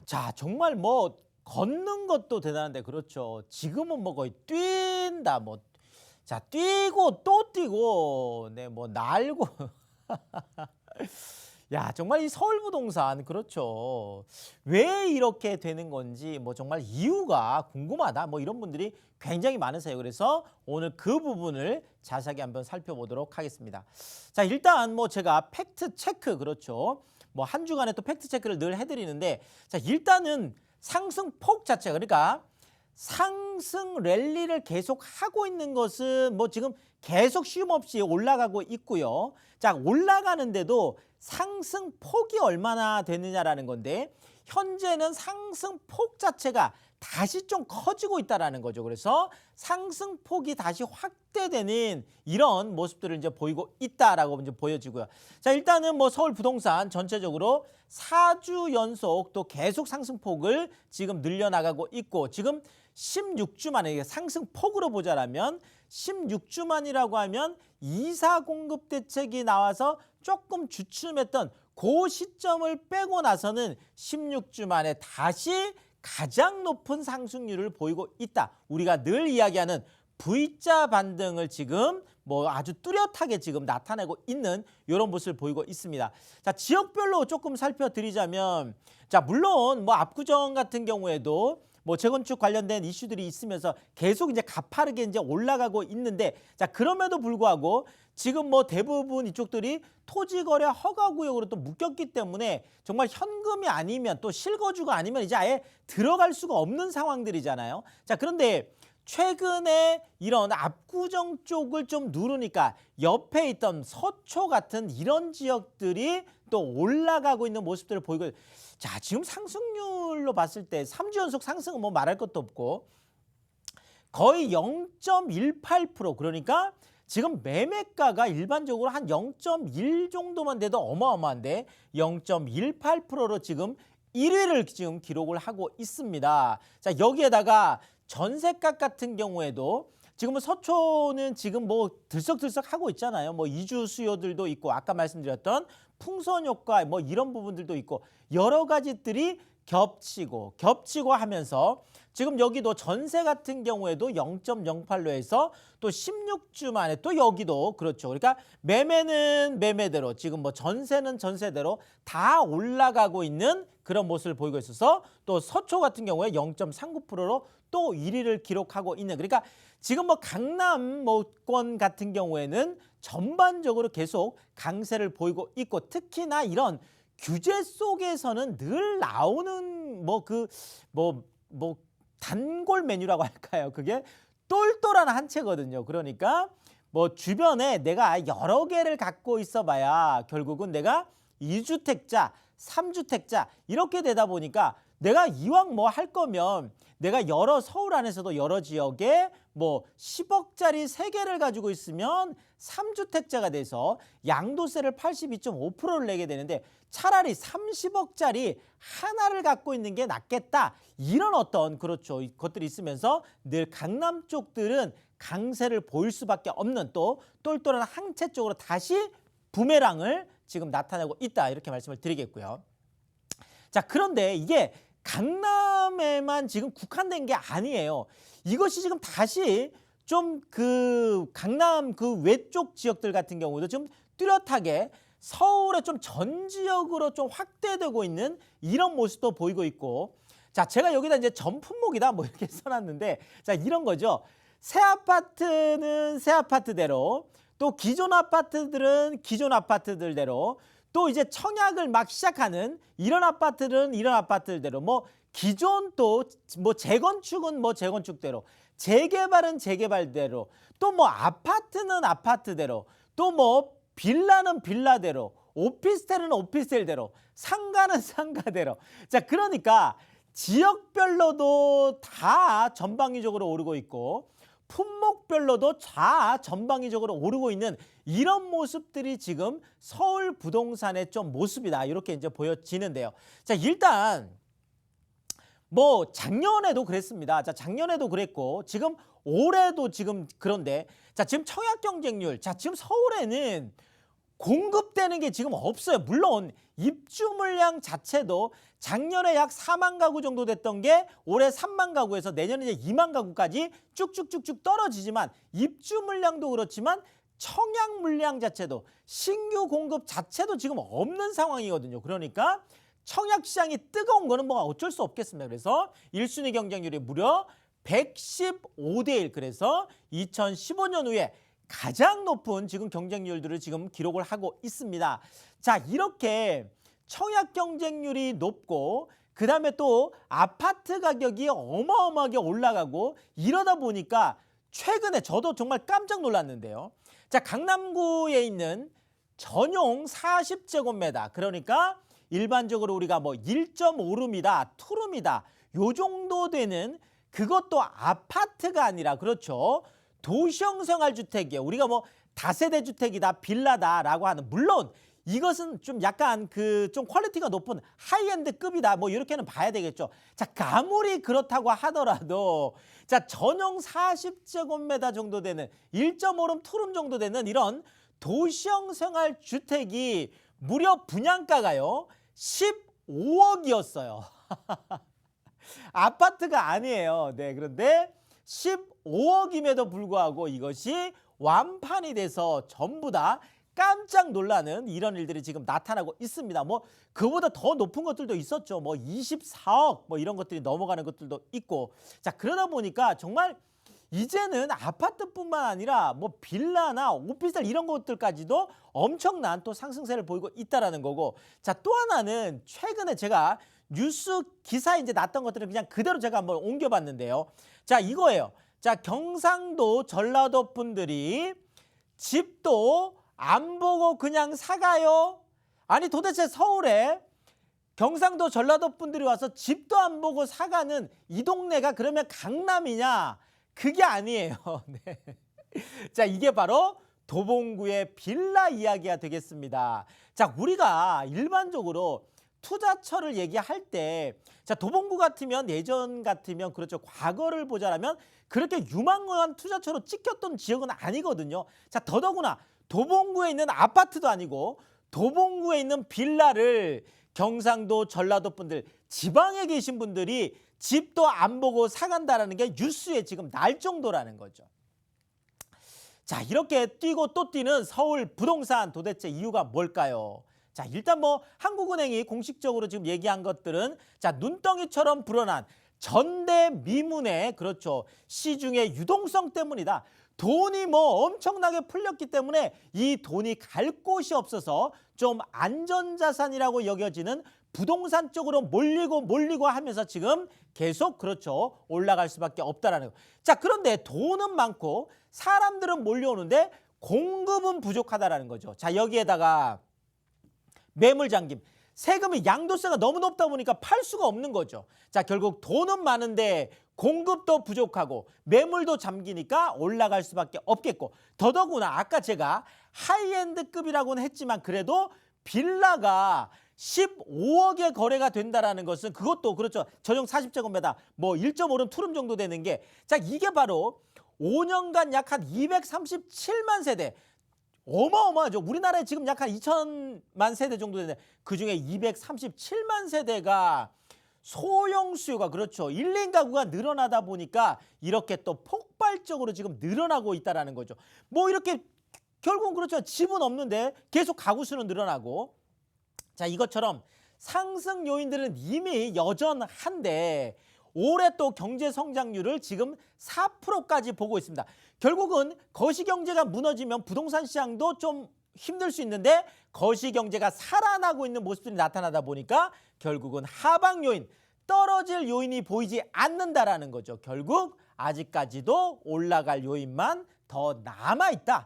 자, 정말 뭐 걷는 것도 대단한데 그렇죠. 지금은 뭐 거의 뛴다 뭐 자, 뛰고 또 뛰고 네 뭐 날고 야, 정말 이 서울부동산 그렇죠. 왜 이렇게 되는 건지 뭐 정말 이유가 궁금하다. 뭐 이런 분들이 굉장히 많으세요. 그래서 오늘 그 부분을 자세하게 한번 살펴보도록 하겠습니다. 자, 일단 뭐 제가 팩트 체크 그렇죠. 뭐 한 주간에 또 팩트 체크를 늘 해드리는데 자, 일단은 상승폭 자체가 그러니까 상승 랠리를 계속 하고 있는 것은 뭐 지금 계속 쉼 없이 올라가고 있고요. 자, 올라가는데도 상승폭이 얼마나 되느냐라는 건데 현재는 상승폭 자체가 다시 좀 커지고 있다라는 거죠. 그래서 상승폭이 다시 확대되는 이런 모습들을 이제 보이고 있다라고 이제 보여지고요. 자, 일단은 뭐 서울 부동산 전체적으로 4주 연속 또 계속 상승폭을 지금 늘려나가고 있고 지금 16주 만에 상승폭으로 보자라면 16주 만이라고 하면 이사 공급 대책이 나와서 조금 주춤했던 그 시점을 빼고 나서는 16주 만에 다시 가장 높은 상승률을 보이고 있다. 우리가 늘 이야기하는 V자 반등을 지금 뭐 아주 뚜렷하게 지금 나타내고 있는 이런 모습을 보이고 있습니다. 자, 지역별로 조금 살펴드리자면 자, 물론 뭐 압구정 같은 경우에도 뭐 재건축 관련된 이슈들이 있으면서 계속 이제 가파르게 이제 올라가고 있는데 자, 그럼에도 불구하고 지금 뭐 대부분 이쪽들이 토지거래 허가구역으로 또 묶였기 때문에 정말 현금이 아니면 또 실거주가 아니면 이제 아예 들어갈 수가 없는 상황들이잖아요. 자, 그런데 최근에 이런 압구정 쪽을 좀 누르니까 옆에 있던 서초 같은 이런 지역들이 또 올라가고 있는 모습들을 보이고 자, 지금 상승률로 봤을 때 3주 연속 상승은 뭐 말할 것도 없고 거의 0.18% 그러니까 지금 매매가가 일반적으로 한 0.1 정도만 돼도 어마어마한데 0.18%로 지금 1위를 지금 기록을 하고 있습니다. 자, 여기에다가 전셋값 같은 경우에도 지금은 서초는 지금 뭐 들썩들썩 하고 있잖아요. 뭐 이주 수요들도 있고 아까 말씀드렸던 풍선 효과 뭐 이런 부분들도 있고 여러 가지들이 겹치고 하면서 지금 여기도 전세 같은 경우에도 0.08로에서 또 16주 만에 또 여기도 그렇죠. 그러니까 매매는 매매대로 지금 뭐 전세는 전세대로 다 올라가고 있는 그런 모습을 보이고 있어서 또 서초 같은 경우에 0.39%로 또 1위를 기록하고 있는 그러니까 지금 뭐 강남권 같은 경우에는 전반적으로 계속 강세를 보이고 있고 특히나 이런 규제 속에서는 늘 나오는 뭐 단골 메뉴라고 할까요? 그게 똘똘한 한 채거든요. 그러니까 뭐 주변에 내가 여러 개를 갖고 있어봐야 결국은 내가 2주택자, 3주택자 이렇게 되다 보니까 내가 이왕 뭐 할 거면 내가 서울 안에서도 여러 지역에 뭐 10억짜리 3개를 가지고 있으면 3주택자가 돼서 양도세를 82.5%를 내게 되는데 차라리 30억짜리 하나를 갖고 있는 게 낫겠다. 이런 어떤 그렇죠. 것들이 있으면서 늘 강남 쪽들은 강세를 보일 수밖에 없는 또 똘똘한 항체 쪽으로 다시 부메랑을 지금 나타내고 있다. 이렇게 말씀을 드리겠고요. 자, 그런데 이게 강남에만 지금 국한된 게 아니에요. 이것이 지금 다시 좀 그 강남 그 외쪽 지역들 같은 경우도 좀 뚜렷하게 서울의 좀 전 지역으로 좀 확대되고 있는 이런 모습도 보이고 있고 자, 제가 여기다 이제 전 품목이다 뭐 이렇게 써놨는데 자, 이런 거죠. 새 아파트는 새 아파트대로 또 기존 아파트들은 기존 아파트들대로 또 이제 청약을 막 시작하는 이런 아파트는 이런 아파트대로 뭐 기존 또 뭐 재건축은 뭐 재건축대로 재개발은 재개발대로 또 뭐 아파트는 아파트대로 또 뭐 빌라는 빌라대로 오피스텔은 오피스텔대로 상가는 상가대로 자, 그러니까 지역별로도 다 전방위적으로 오르고 있고 품목별로도 다 전방위적으로 오르고 있는 이런 모습들이 지금 서울 부동산의 좀 모습이다. 이렇게 이제 보여지는데요. 자, 일단 뭐 작년에도 그랬습니다. 자, 작년에도 그랬고 지금 올해도 지금 그런데 자, 지금 청약 경쟁률 자, 지금 서울에는 공급되는 게 지금 없어요. 물론 입주 물량 자체도 작년에 약 4만 가구 정도 됐던 게 올해 3만 가구에서 내년에 이제 2만 가구까지 쭉쭉쭉쭉 떨어지지만 입주 물량도 그렇지만 청약 물량 자체도 신규 공급 자체도 지금 없는 상황이거든요. 그러니까 청약 시장이 뜨거운 거는 뭐 어쩔 수 없겠습니다. 그래서 1순위 경쟁률이 무려 115대 1. 그래서 2015년 후에 가장 높은 지금 경쟁률들을 지금 기록을 하고 있습니다. 자, 이렇게 청약 경쟁률이 높고 그다음에 또 아파트 가격이 어마어마하게 올라가고 이러다 보니까 최근에 저도 정말 깜짝 놀랐는데요. 자, 강남구에 있는 전용 40제곱미터, 그러니까 일반적으로 우리가 뭐 1.5룸이다, 투룸이다 요 정도 되는, 그것도 아파트가 아니라 그렇죠, 도시형 생활주택이에요. 우리가 뭐 다세대 주택이다, 빌라다라고 하는, 물론 이것은 좀 약간 그 좀 퀄리티가 높은 하이엔드급이다 뭐 이렇게는 봐야 되겠죠. 자, 아무리 그렇다고 하더라도 자, 전용 40제곱미터 정도 되는 1.5룸, 투룸 정도 되는 이런 도시형 생활주택이 무려 분양가가요 15억이었어요. 아파트가 아니에요. 네, 그런데 15억임에도 불구하고 이것이 완판이 돼서 전부 다 깜짝 놀라는 이런 일들이 지금 나타나고 있습니다. 뭐 그보다 더 높은 것들도 있었죠. 뭐 24억 뭐 이런 것들이 넘어가는 것들도 있고. 자, 그러다 보니까 정말 이제는 아파트뿐만 아니라 뭐 빌라나 오피스텔 이런 것들까지도 엄청난 또 상승세를 보이고 있다라는 거고. 자, 또 하나는 최근에 제가 뉴스 기사에 이제 났던 것들을 그냥 그대로 제가 한번 옮겨봤는데요. 자, 이거예요. 자, 경상도 전라도 분들이 집도 안 보고 그냥 사가요? 아니, 도대체 서울에 경상도 전라도 분들이 와서 집도 안 보고 사가는 이 동네가 그러면 강남이냐? 그게 아니에요. 네. 자, 이게 바로 도봉구의 빌라 이야기가 되겠습니다. 자, 우리가 일반적으로 투자처를 얘기할 때, 자, 도봉구 같으면, 예전 같으면 그렇죠, 과거를 보자라면 그렇게 유망한 투자처로 찍혔던 지역은 아니거든요. 자, 더더구나 도봉구에 있는 아파트도 아니고 도봉구에 있는 빌라를 경상도 전라도 분들, 지방에 계신 분들이 집도 안 보고 사간다라는 게 뉴스에 지금 날 정도라는 거죠. 자, 이렇게 뛰고 또 뛰는 서울 부동산, 도대체 이유가 뭘까요? 자, 일단 뭐 한국은행이 공식적으로 지금 얘기한 것들은, 자, 눈덩이처럼 불어난 전대미문의 그렇죠, 시중의 유동성 때문이다. 돈이 뭐 엄청나게 풀렸기 때문에 이 돈이 갈 곳이 없어서 좀 안전자산이라고 여겨지는 부동산 쪽으로 몰리고 하면서 지금 계속 그렇죠, 올라갈 수밖에 없다라는 거. 자, 그런데 돈은 많고 사람들은 몰려오는데 공급은 부족하다라는 거죠. 자, 여기에다가 매물 잠김, 세금이 양도세가 너무 높다 보니까 팔 수가 없는 거죠. 자, 결국 돈은 많은데 공급도 부족하고 매물도 잠기니까 올라갈 수밖에 없겠고, 더더구나 아까 제가 하이엔드급이라고는 했지만 그래도 빌라가 15억에 거래가 된다라는 것은, 그것도 그렇죠, 전용 40제곱미터 뭐 1.5룸 투룸 정도 되는 게, 자, 이게 바로 5년간 약 한 237만 세대, 어마어마하죠. 우리나라에 지금 약 한 2천만 세대 정도 되는데 그중에 237만 세대가 소형 수요가 그렇죠, 1, 2인 가구가 늘어나다 보니까 이렇게 또 폭발적으로 지금 늘어나고 있다라는 거죠. 뭐 이렇게 결국은 그렇죠, 집은 없는데 계속 가구 수는 늘어나고. 자, 이것처럼 상승 요인들은 이미 여전한데 올해 또 경제 성장률을 지금 4%까지 보고 있습니다. 결국은 거시경제가 무너지면 부동산 시장도 좀 힘들 수 있는데 거시경제가 살아나고 있는 모습들이 나타나다 보니까 결국은 하방 요인, 떨어질 요인이 보이지 않는다라는 거죠. 결국 아직까지도 올라갈 요인만 더 남아있다.